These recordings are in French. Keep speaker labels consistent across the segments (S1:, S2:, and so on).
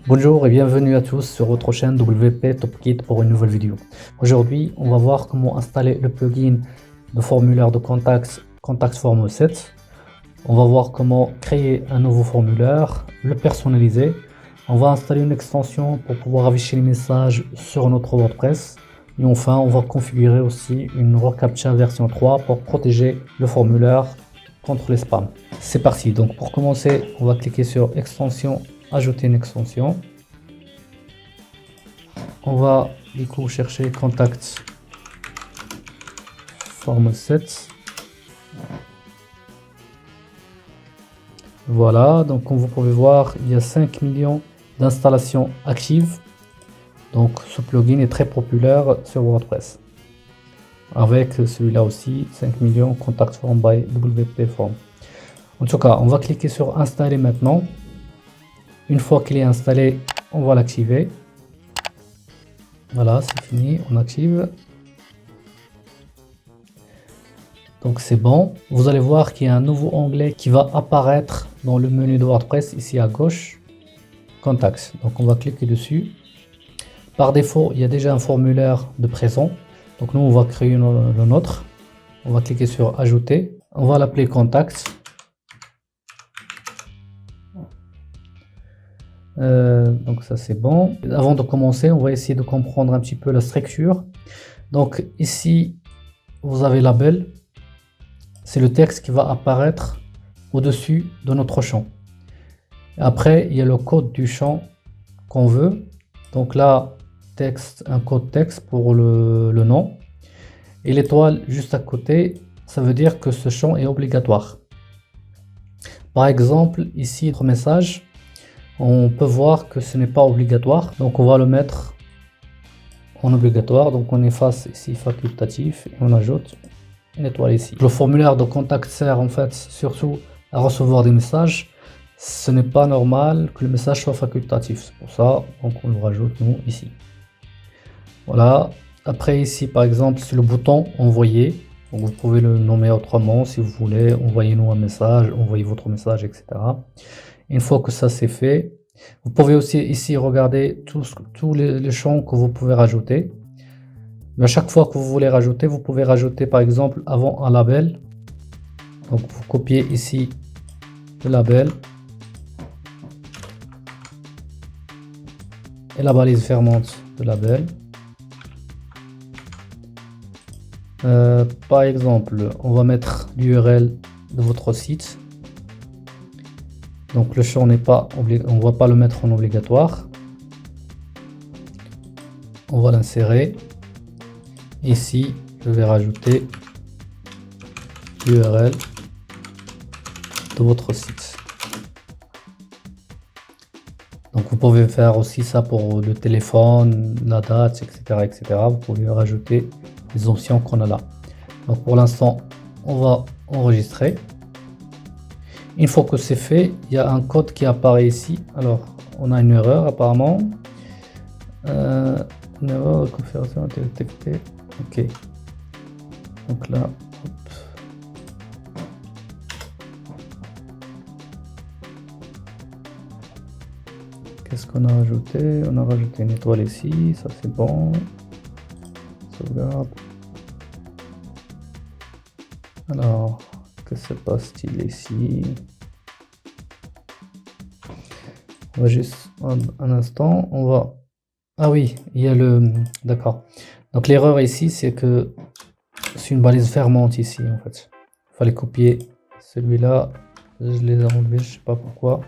S1: Bonjour et bienvenue à tous sur votre chaîne WP Top Guide pour une nouvelle vidéo. Aujourd'hui, on va voir comment installer le plugin de formulaire de Contact Form 7. On va voir comment créer un nouveau formulaire, le personnaliser. On va installer une extension pour pouvoir afficher les messages sur notre WordPress. Et enfin, on va configurer aussi une reCAPTCHA version 3 pour protéger le formulaire contre les spams. C'est parti. Donc pour commencer, on va cliquer sur extension, ajouter une extension. On va du coup chercher Contact Form 7. Voilà, donc comme vous pouvez voir, il y a 5 millions d'installations actives. Donc ce plugin est très populaire sur WordPress. Avec celui-là aussi, 5 millions Contact Form by WP Form. En tout cas, on va cliquer sur installer maintenant. Une fois qu'il est installé, on va l'activer. Voilà, c'est fini, on active. Donc c'est bon. Vous allez voir qu'il y a un nouveau onglet qui va apparaître dans le menu de WordPress ici à gauche. Contacts. Donc on va cliquer dessus. Par défaut, il y a déjà un formulaire de présent. Donc nous, on va créer le nôtre. On va cliquer sur ajouter. On va l'appeler Contacts. Donc ça c'est bon. Avant de commencer, on va essayer de comprendre un petit peu la structure. Donc ici, vous avez label. C'est le texte qui va apparaître au-dessus de notre champ. Après, il y a le code du champ qu'on veut. Donc là, texte, un code texte pour le nom. Et l'étoile juste à côté, ça veut dire que ce champ est obligatoire. Par exemple, ici, notre message, on peut voir que ce n'est pas obligatoire. Donc on va le mettre en obligatoire. Donc on efface ici facultatif et on ajoute une étoile ici. Le formulaire de contact sert en fait surtout à recevoir des messages. Ce n'est pas normal que le message soit facultatif. C'est pour ça donc on le rajoute nous ici. Voilà. Après ici par exemple c'est le bouton envoyer. Donc vous pouvez le nommer autrement si vous voulez. Envoyez-nous un message, envoyez votre message, etc. Une fois que ça c'est fait, vous pouvez aussi ici regarder tous les champs que vous pouvez rajouter. Mais à chaque fois que vous voulez rajouter, vous pouvez rajouter par exemple avant un label. Donc vous copiez ici le label et la balise fermante de label. Par exemple, on va mettre l'URL de votre site. Donc le champ n'est pas on ne va pas le mettre en obligatoire. On va l'insérer. Ici, je vais rajouter l'URL de votre site. Donc vous pouvez faire aussi ça pour le téléphone, la date, etc., etc. Vous pouvez rajouter les options qu'on a là. Donc pour l'instant, on va enregistrer. Une fois que c'est fait, il y a un code qui apparaît ici. Alors, on a une erreur apparemment. Une erreur de configuration détectée. Ok. Donc là, hop. Qu'est-ce qu'on a rajouté? On a rajouté une étoile ici, ça c'est bon. Sauvegarde. Alors, que se passe-t-il ici? On va juste un instant, on va... Ah oui, il y a le... D'accord. Donc l'erreur ici, c'est que c'est une balise fermante ici en fait. Il fallait copier celui-là. Je les ai enlevés, je sais pas pourquoi.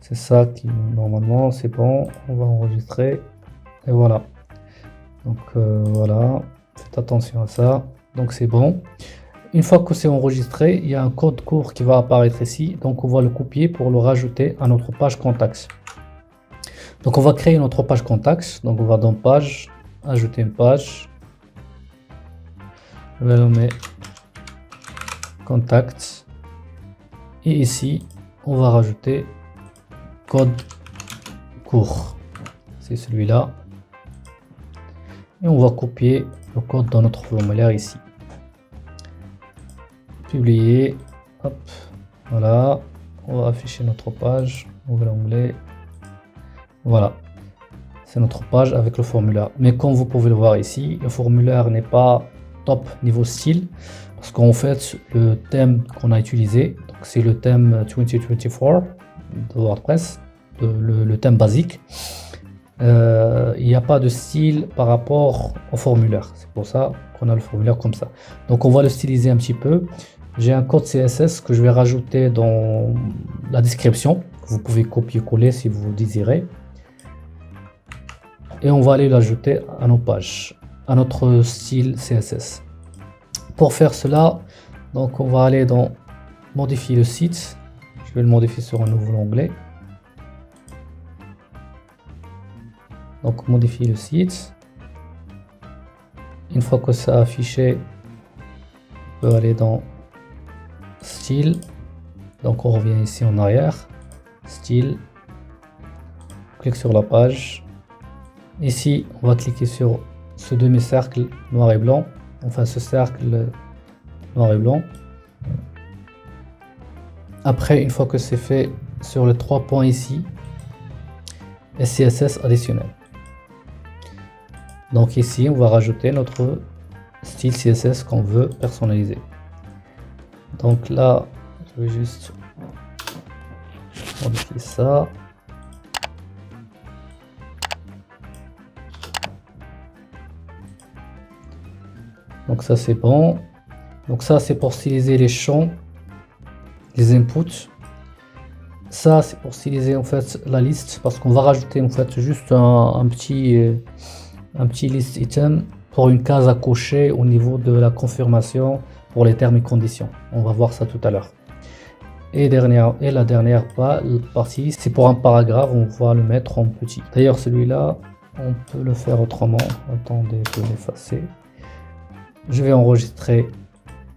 S1: C'est ça qui normalement c'est bon. On va enregistrer et voilà. Donc voilà, faites attention à ça. Donc c'est bon. Une fois que c'est enregistré, il y a un code court qui va apparaître ici. Donc on va le copier pour le rajouter à notre page contacts. Donc on va créer notre page contacts. Donc on va dans page, ajouter une page. Je vais nommer contacts. Et ici, on va rajouter code court. C'est celui-là. Et on va copier le code dans notre formulaire ici. Publier. Hop. Voilà. On va afficher notre page. Nouvel onglet. Voilà, c'est notre page avec le formulaire. Mais comme vous pouvez le voir ici, le formulaire n'est pas top niveau style. Parce qu'en fait, le thème qu'on a utilisé, c'est le thème 2024 de WordPress, le thème basique. Il n'y a pas de style par rapport au formulaire. C'est pour ça qu'on a le formulaire comme ça. Donc on va le styliser un petit peu. J'ai un code CSS que je vais rajouter dans la description. Vous pouvez copier-coller si vous désirez. Et on va aller l'ajouter à nos pages, à notre style CSS. Pour faire cela, donc on va aller dans modifier le site. Je vais le modifier sur un nouveau onglet. Donc modifier le site. Une fois que ça a affiché, on peut aller dans style. Donc on revient ici en arrière. Style. On clique sur la page. Ici, on va cliquer sur ce demi-cercle noir et blanc. Enfin, ce cercle noir et blanc. Après, une fois que c'est fait, sur les 3 points ici, CSS additionnel. Donc ici, on va rajouter notre style CSS qu'on veut personnaliser. Donc là, je vais juste modifier ça. Donc ça c'est bon. Donc ça c'est pour styliser les champs, les inputs. Ça c'est pour styliser en fait la liste parce qu'on va rajouter en fait juste un petit list item pour une case à cocher au niveau de la confirmation pour les termes et conditions. On va voir ça tout à l'heure. Et la dernière partie, c'est pour un paragraphe, on va le mettre en petit. D'ailleurs celui-là, on peut le faire autrement. Attendez, je vais l'effacer. Je vais enregistrer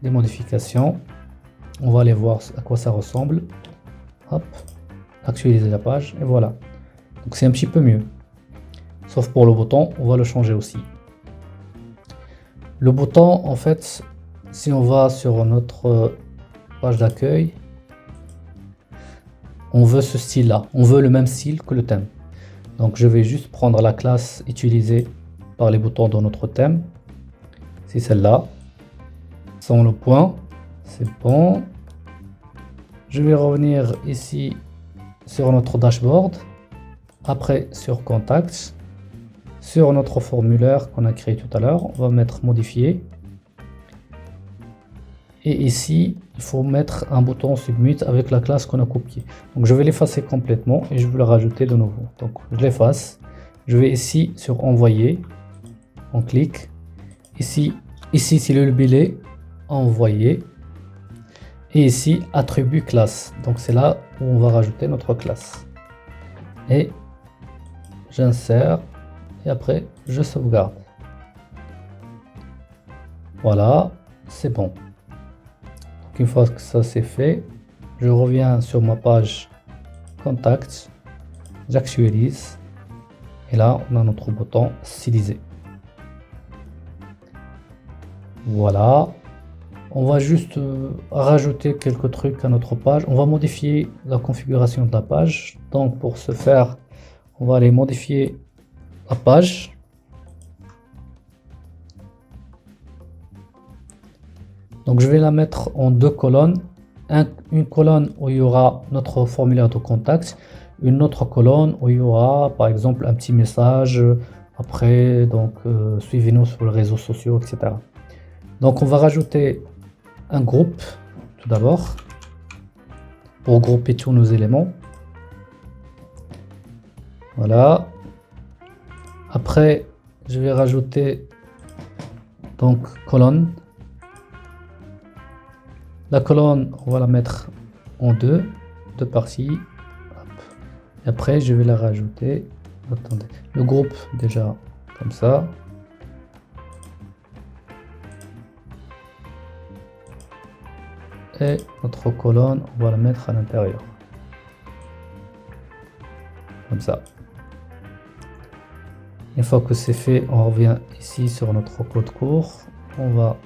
S1: des modifications. On va aller voir à quoi ça ressemble. Hop, actualiser la page et voilà. Donc c'est un petit peu mieux. Sauf pour le bouton, on va le changer aussi. Le bouton, en fait, si on va sur notre page d'accueil, on veut ce style-là. On veut le même style que le thème. Donc je vais juste prendre la classe utilisée par les boutons dans notre thème. C'est celle-là. Sans le point. C'est bon. Je vais revenir ici sur notre dashboard. Après sur Contacts. Sur notre formulaire qu'on a créé tout à l'heure. On va mettre modifier. Et ici, il faut mettre un bouton Submit avec la classe qu'on a copiée. Donc je vais l'effacer complètement et je vais le rajouter de nouveau. Donc je l'efface. Je vais ici sur Envoyer. On clique. Ici c'est le label Envoyer. Et ici, attribut classe. Donc c'est là où on va rajouter notre classe. Et j'insère. Et après, je sauvegarde. Voilà, c'est bon. Donc une fois que ça c'est fait, je reviens sur ma page Contact. J'actualise. Et là, on a notre bouton stylisé. Voilà. On va juste rajouter quelques trucs à notre page. On va modifier la configuration de la page. Donc pour ce faire, on va aller modifier la page. Donc je vais la mettre en 2 colonnes. Une colonne où il y aura notre formulaire de contact. Une autre colonne où il y aura par exemple un petit message. Après, donc suivez-nous sur les réseaux sociaux, etc. Donc on va rajouter un groupe tout d'abord pour grouper tous nos éléments. Voilà. Après, je vais rajouter donc colonne. La colonne, on va la mettre en deux parties. Hop. Et après, je vais la rajouter. Attendez, le groupe déjà comme ça. Et notre colonne, on va la mettre à l'intérieur. Comme ça. Une fois que c'est fait, on revient ici sur notre code court. On va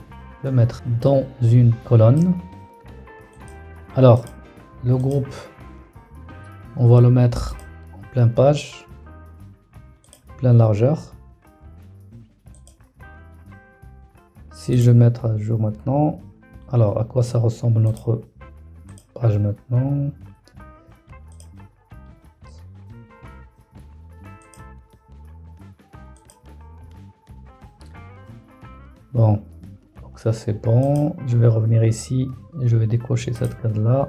S1: le mettre dans une colonne. Alors, le groupe, on va le mettre en pleine page. pleine largeur. Si je vais mettre à jour maintenant, alors à quoi ça ressemble notre page maintenant? Bon, donc ça c'est bon. Je vais revenir ici et je vais décocher cette case là.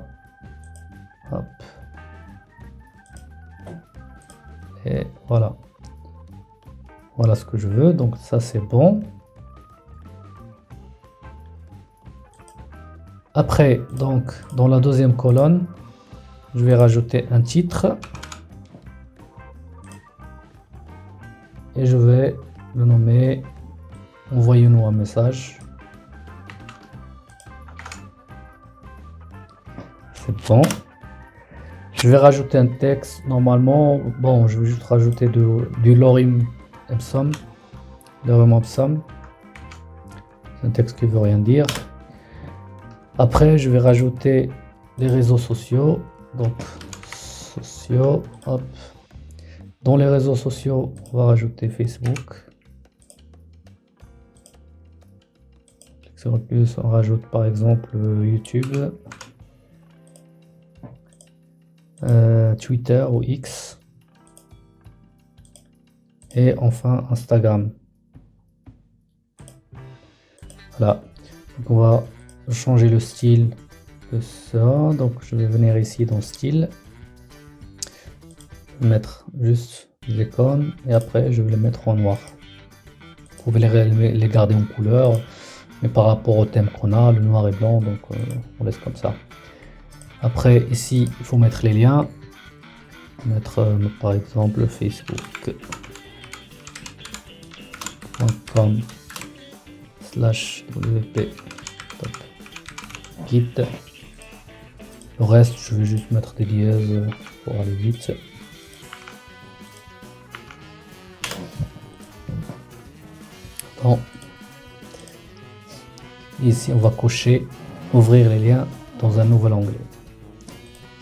S1: Hop. Et voilà. Voilà ce que je veux. Donc ça c'est bon. Après, donc dans la deuxième colonne, je vais rajouter un titre. Et je vais le nommer envoyez-nous un message. C'est bon. Je vais rajouter un texte. Normalement, bon, je vais juste rajouter du lorem ipsum. Lorem ipsum. C'est un texte qui veut rien dire. Après, je vais rajouter les réseaux sociaux. Donc, sociaux, hop. Dans les réseaux sociaux, on va rajouter Facebook. Sur plus, on rajoute par exemple YouTube, Twitter ou X. Et enfin Instagram. Voilà. Donc on va changer le style de ça. Donc je vais venir ici dans style. Mettre juste les icônes et après je vais les mettre en noir. Vous pouvez les garder en couleur, mais par rapport au thème qu'on a, le noir et blanc, donc on laisse comme ça. Après ici il faut mettre les liens, mettre par exemple facebook.com/wp Le reste je vais juste mettre des dièses pour aller vite. Bon. Ici on va cocher ouvrir les liens dans un nouvel onglet.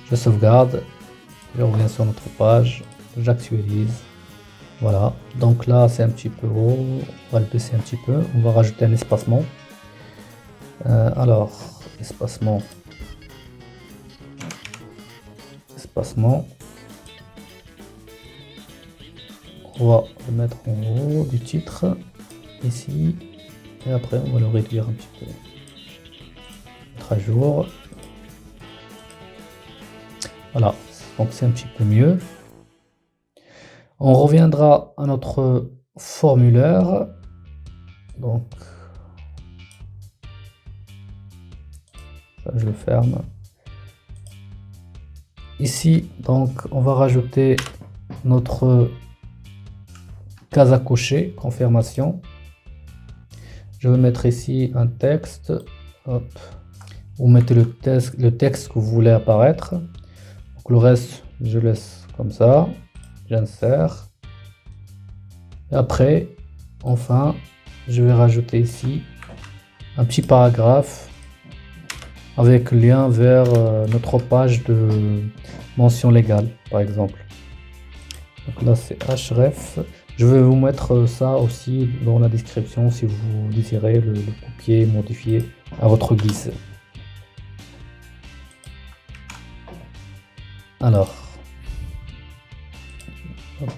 S1: Je sauvegarde, je reviens sur notre page, j'actualise. Voilà, donc là c'est un petit peu haut, on va le baisser un petit peu, on va rajouter un espacement. Alors, espacement, on va le mettre en haut du titre, ici, et après on va le réduire un petit peu. Mettre à jour. Voilà, donc c'est un petit peu mieux. On reviendra à notre formulaire. Donc, ça je le ferme. Ici, donc, on va rajouter notre case à cocher, confirmation. Je vais mettre ici un texte. Hop. Vous mettez le texte que vous voulez apparaître. Donc, le reste, je laisse comme ça. J'insère. Et après, enfin, je vais rajouter ici un petit paragraphe avec lien vers notre page de mention légale, par exemple. Donc là, c'est href. Je vais vous mettre ça aussi dans la description si vous désirez le copier, modifier à votre guise. Alors, hop.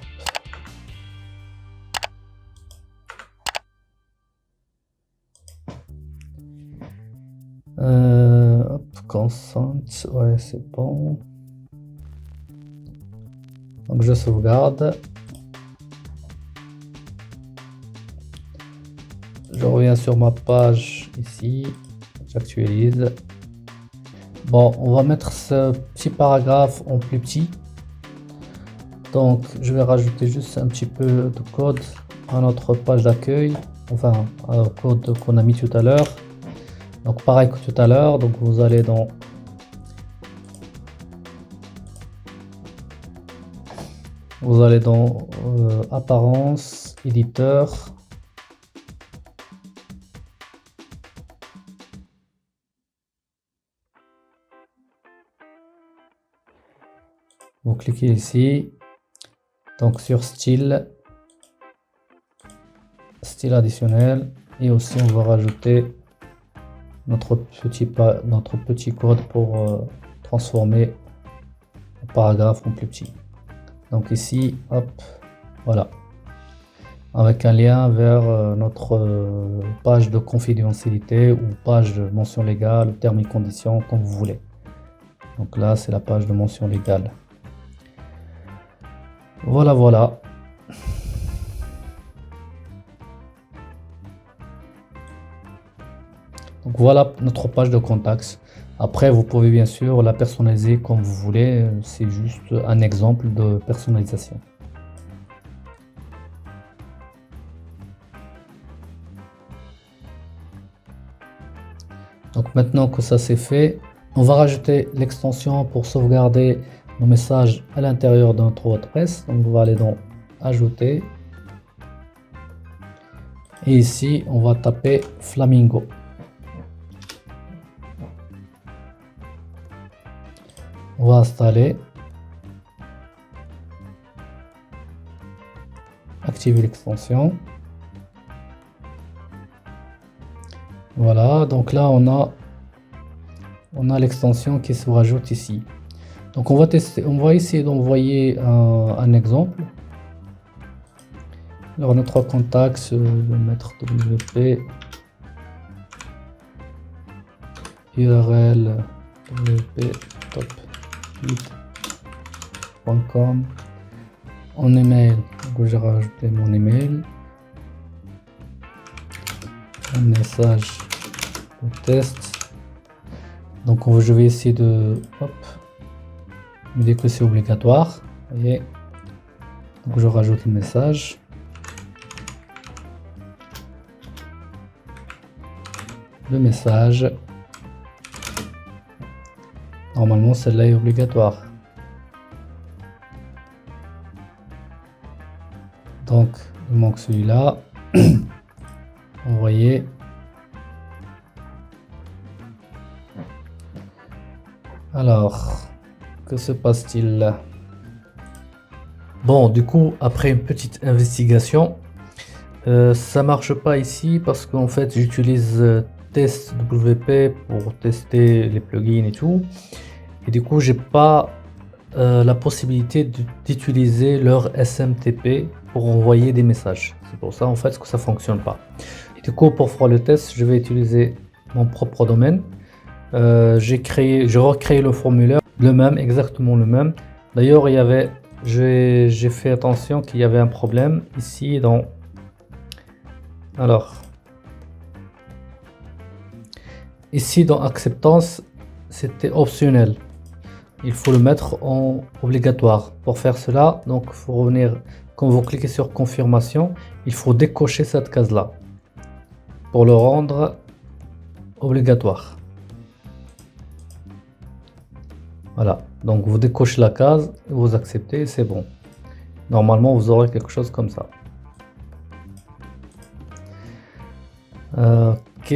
S1: Consent, ouais, c'est bon. Donc je sauvegarde. Je reviens sur ma page ici, j'actualise. Bon, on va mettre ce petit paragraphe en plus petit. Donc je vais rajouter juste un petit peu de code à notre page d'accueil, enfin au code qu'on a mis tout à l'heure. Donc pareil que tout à l'heure, donc vous allez dans apparence, éditeur. Vous cliquez ici, donc sur style, style additionnel, et aussi on va rajouter notre petit code pour transformer le paragraphe en plus petit. Donc ici, hop, voilà, avec un lien vers notre page de confidentialité ou page de mention légale, termes et conditions, comme vous voulez. Donc là, c'est la page de mention légale. Voilà, voilà. Donc voilà notre page de contacts. Après, vous pouvez bien sûr la personnaliser comme vous voulez. C'est juste un exemple de personnalisation. Donc maintenant que ça c'est fait, on va rajouter l'extension pour sauvegarder nos messages à l'intérieur de notre WordPress. Donc on va aller dans Ajouter. Et ici, on va taper Flamingo. On va installer. Activer l'extension. Voilà, donc là on a l'extension qui se rajoute ici. Donc on va tester, on va essayer d'envoyer un exemple. Alors notre contact, le mettre WP URL WP top8.com en email. Donc j'ai rajouté mon email. Un message de test. Donc je vais essayer de me dire que c'est obligatoire. Voyez. Donc je rajoute le message. Le message. Normalement celle-là est obligatoire. Donc il manque celui-là. Envoyer. Alors, que se passe-t-il? Bon, du coup, après une petite investigation, ça marche pas ici parce qu'en fait j'utilise test WP pour tester les plugins et tout, et du coup j'ai pas la possibilité d'utiliser leur SMTP pour envoyer des messages. C'est pour ça en fait que ça fonctionne pas. Et du coup, pour faire le test, je vais utiliser mon propre domaine. J'ai recréé le formulaire, le même, exactement le même. D'ailleurs, j'ai fait attention qu'il y avait un problème ici dans. Alors, ici dans acceptance, c'était optionnel. Il faut le mettre en obligatoire. Pour faire cela, donc il faut revenir. Quand vous cliquez sur confirmation, il faut décocher cette case là pour le rendre obligatoire. Voilà, donc vous décochez la case, vous acceptez, c'est bon. Normalement, vous aurez quelque chose comme ça. Ok.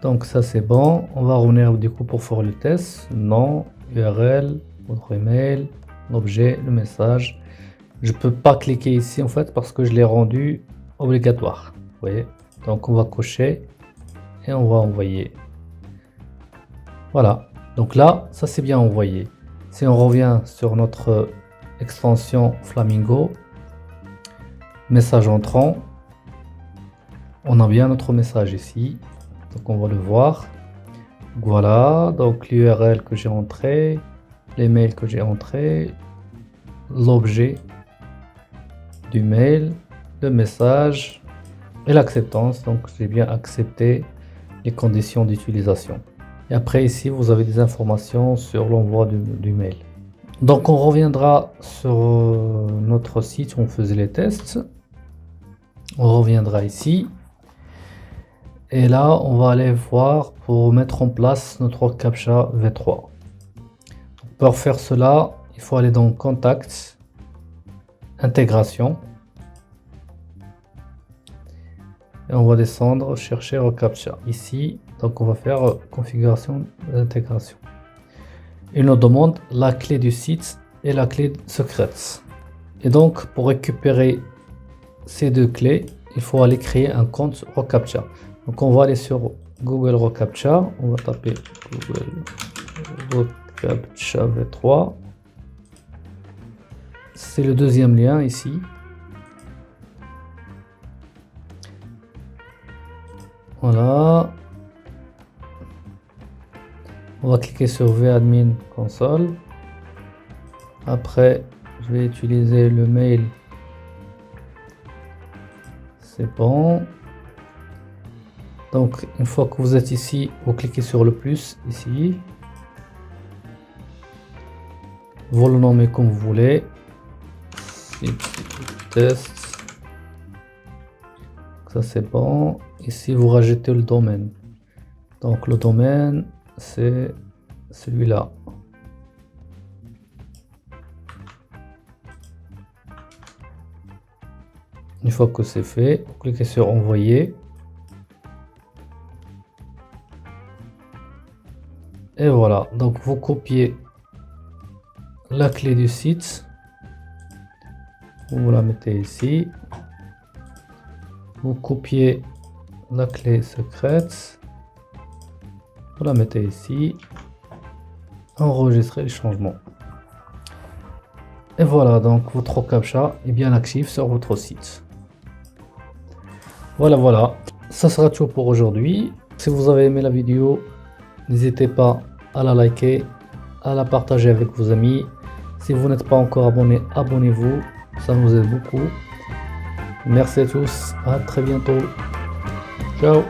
S1: Donc ça c'est bon. On va revenir du coup pour faire le test. Nom, URL, votre email, l'objet, le message. Je peux pas cliquer ici en fait parce que je l'ai rendu obligatoire. Vous voyez. Donc on va cocher et on va envoyer. Voilà. Donc là, ça c'est bien envoyé. Si on revient sur notre extension Flamingo, message entrant, on a bien notre message ici. Donc on va le voir. Voilà, donc l'URL que j'ai entré, l'email que j'ai entré, l'objet du mail, le message et l'acceptance. Donc j'ai bien accepté les conditions d'utilisation. Et après ici vous avez des informations sur l'envoi du mail. Donc on reviendra sur notre site où on faisait les tests. On reviendra ici. Et là, on va aller voir pour mettre en place notre CAPTCHA V3. Pour faire cela, il faut aller dans Contact, Intégration. Et on va descendre, chercher CAPTCHA. Ici, donc on va faire Configuration d'intégration. Il nous demande la clé du site et la clé secrète. Et donc, pour récupérer ces deux clés, il faut aller créer un compte reCAPTCHA. Donc, on va aller sur Google reCAPTCHA. On va taper Google reCAPTCHA V3. C'est le deuxième lien ici. Voilà. On va cliquer sur vAdmin console. Après, je vais utiliser le mail. C'est bon. Donc, une fois que vous êtes ici, vous cliquez sur le plus ici. Vous le nommez comme vous voulez. Test. Ça c'est bon. Ici, vous rajoutez le domaine. Donc, le domaine, c'est celui-là. Une fois que c'est fait, vous cliquez sur envoyer. Et voilà, donc vous copiez la clé du site. Vous la mettez ici. Vous copiez la clé secrète. Vous la mettez ici. Enregistrez les changements. Et voilà, donc votre reCAPTCHA est bien actif sur votre site. Voilà, ça sera tout pour aujourd'hui. Si vous avez aimé la vidéo, n'hésitez pas à la liker, à la partager avec vos amis. Si vous n'êtes pas encore abonné, abonnez-vous, ça nous aide beaucoup. Merci à tous, à très bientôt. Ciao.